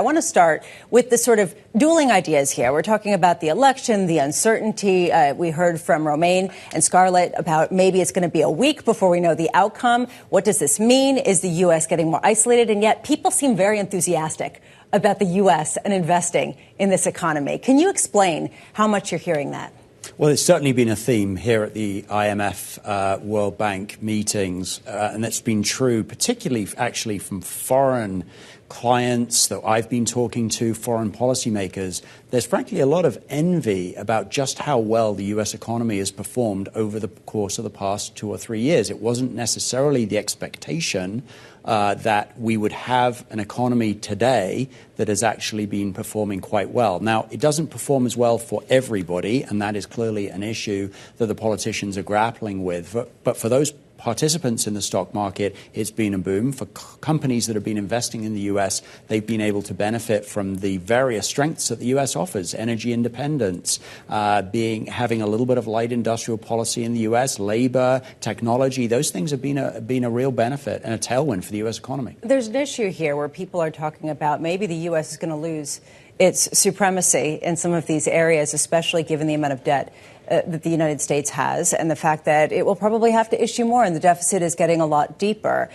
want to start with the sort of dueling ideas here. We're talking about the election, the uncertainty. We heard from Romaine and Scarlett about maybe it's going to be a week before we know the outcome. What does this mean? Is the U.S. getting more isolated? And yet people seem very enthusiastic about the U.S. and investing in this economy. Can you explain how much you're hearing that? Well, it's certainly been a theme here at the IMF World Bank meetings, and that's been true particularly actually from foreign clients that I've been talking to, foreign policymakers. There's frankly a lot of envy about just how well the U.S. economy has performed over the course of the past 2 or 3 years. It wasn't necessarily the expectation that we would have an economy today that has actually been performing quite well. Now, it doesn't perform as well for everybody, and that is clearly an issue that the politicians are grappling with. But for those participants in the stock market, it's been a boom. For companies that have been investing in the U.S., they've been able to benefit from the various strengths that the U.S. offers: energy independence, having a little bit of light industrial policy in the U.S., labor, technology. Those things have been a real benefit and a tailwind for the U.S. economy. There's an issue here where people are talking about maybe the U.S. is going to lose its supremacy in some of these areas, especially given the amount of debt that the United States has and the fact that it will probably have to issue more and the deficit is getting a lot deeper.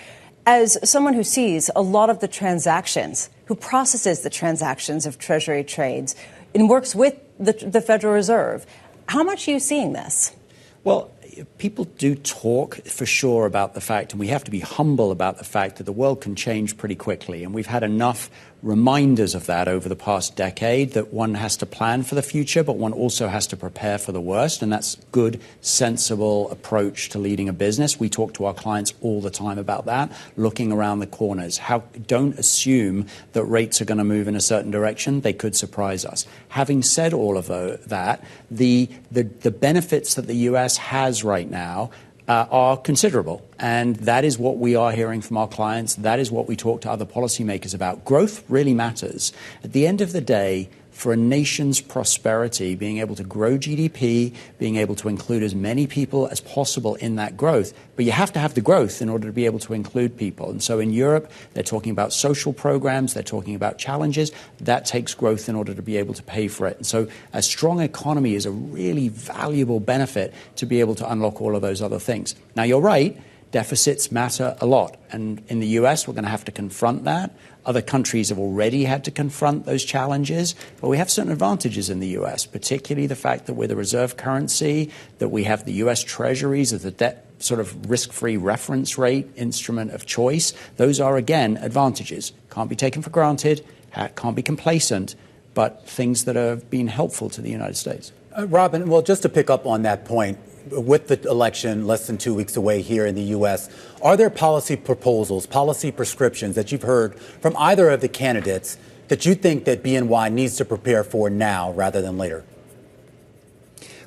As someone who sees a lot of the transactions, who processes the transactions of Treasury trades and works with the Federal Reserve, how much are you seeing this? Well, people do talk for sure about the fact, and we have to be humble about the fact that the world can change pretty quickly. And we've had enough reminders of that over the past decade, that one has to plan for the future, but one also has to prepare for the worst. And that's a good, sensible approach to leading a business. We talk to our clients all the time about that, looking around the corners. Don't assume that rates are going to move in a certain direction. They could surprise us. Having said all of that, the benefits that the U.S. has right now are considerable. And that is what we are hearing from our clients. That is what we talk to other policymakers about. Growth really matters. At the end of the day, for a nation's prosperity, being able to grow GDP, being able to include as many people as possible in that growth. But you have to have the growth in order to be able to include people. And so in Europe, they're talking about social programs. They're talking about challenges. That takes growth in order to be able to pay for it. And so a strong economy is a really valuable benefit to be able to unlock all of those other things. Now, you're right. Deficits matter a lot. And in the U.S., we're going to have to confront that. Other countries have already had to confront those challenges. But we have certain advantages in the U.S., particularly the fact that we're the reserve currency, that we have the U.S. Treasuries as the debt sort of risk-free reference rate instrument of choice. Those are, again, advantages. Can't be taken for granted, can't be complacent, but things that have been helpful to the United States. Robin, well, just to pick up on that point, with the election less than 2 weeks away here in the U.S., are there policy proposals, policy prescriptions that you've heard from either of the candidates that you think that BNY needs to prepare for now rather than later?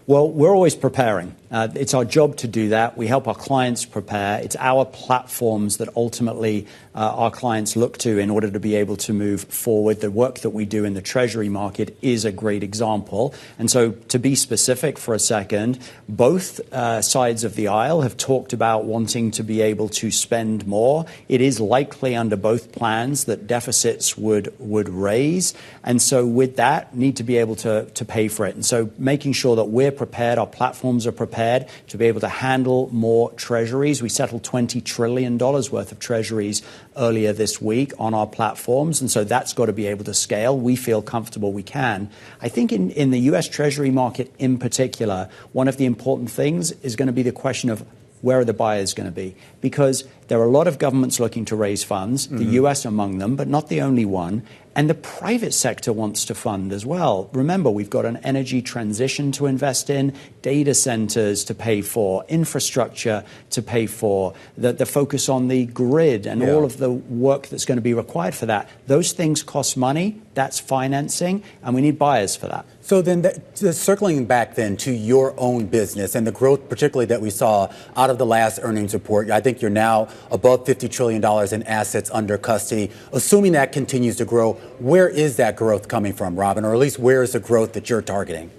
Well, we're always preparing. It's our job to do that. We help our clients prepare. It's our platforms that ultimately our clients look to in order to be able to move forward. The work that we do in the Treasury market is a great example. And so to be specific for a second, both sides of the aisle have talked about wanting to be able to spend more. It is likely under both plans that deficits would raise. And so with that, need to be able to pay for it. And so making sure that we're prepared, our platforms are prepared to be able to handle more treasuries. We settled $20 trillion worth of treasuries earlier this week on our platforms. And so that's got to be able to scale. We feel comfortable we can. I think in the U.S. Treasury market in particular, one of the important things is going to be the question of where are the buyers going to be? Because there are a lot of governments looking to raise funds, the U.S. among them, but not the only one. And the private sector wants to fund as well. Remember, we've got an energy transition to invest in, data centers to pay for, infrastructure to pay for, the focus on the grid and all of the work that's going to be required for that. Those things cost money. That's financing, and we need buyers for that. So then circling back then to your own business and the growth particularly that we saw out of the last earnings report, I think you're now above $50 trillion in assets under custody. Assuming that continues to grow, where is that growth coming from, Robin? Or at least where is the growth that you're targeting?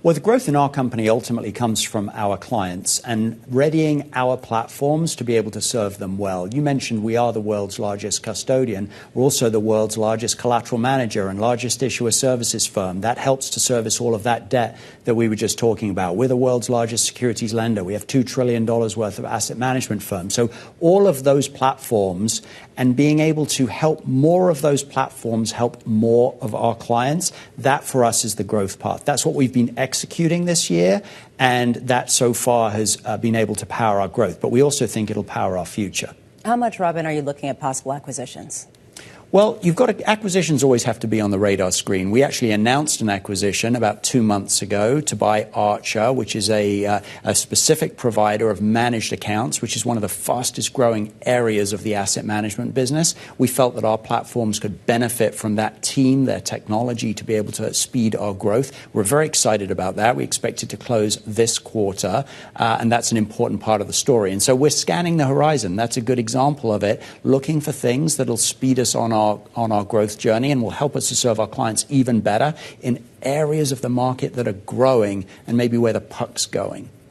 Well, the growth in our company ultimately comes from our clients and readying our platforms to be able to serve them well. You mentioned we are the world's largest custodian. We're also the world's largest collateral manager and largest issuer services firm. That helps to service all of that debt that we were just talking about. We're the world's largest securities lender. We have $2 trillion worth of asset management firms. So all of those platforms and being able to help more of those platforms help more of our clients, that for us is the growth path. That's what we've been executing this year, and that so far has been able to power our growth. But we also think it'll power our future. How much, Robin, are you looking at possible acquisitions? Well, acquisitions always have to be on the radar screen. We actually announced an acquisition about 2 months ago to buy Archer, which is a specific provider of managed accounts, which is one of the fastest growing areas of the asset management business. We felt that our platforms could benefit from that team, their technology, to be able to speed our growth. We're very excited about that. We expect it to close this quarter, and that's an important part of the story. And so we're scanning the horizon. That's a good example of it, looking for things that'll speed us on our growth journey and will help us to serve our clients even better in areas of the market that are growing and maybe where the puck's going.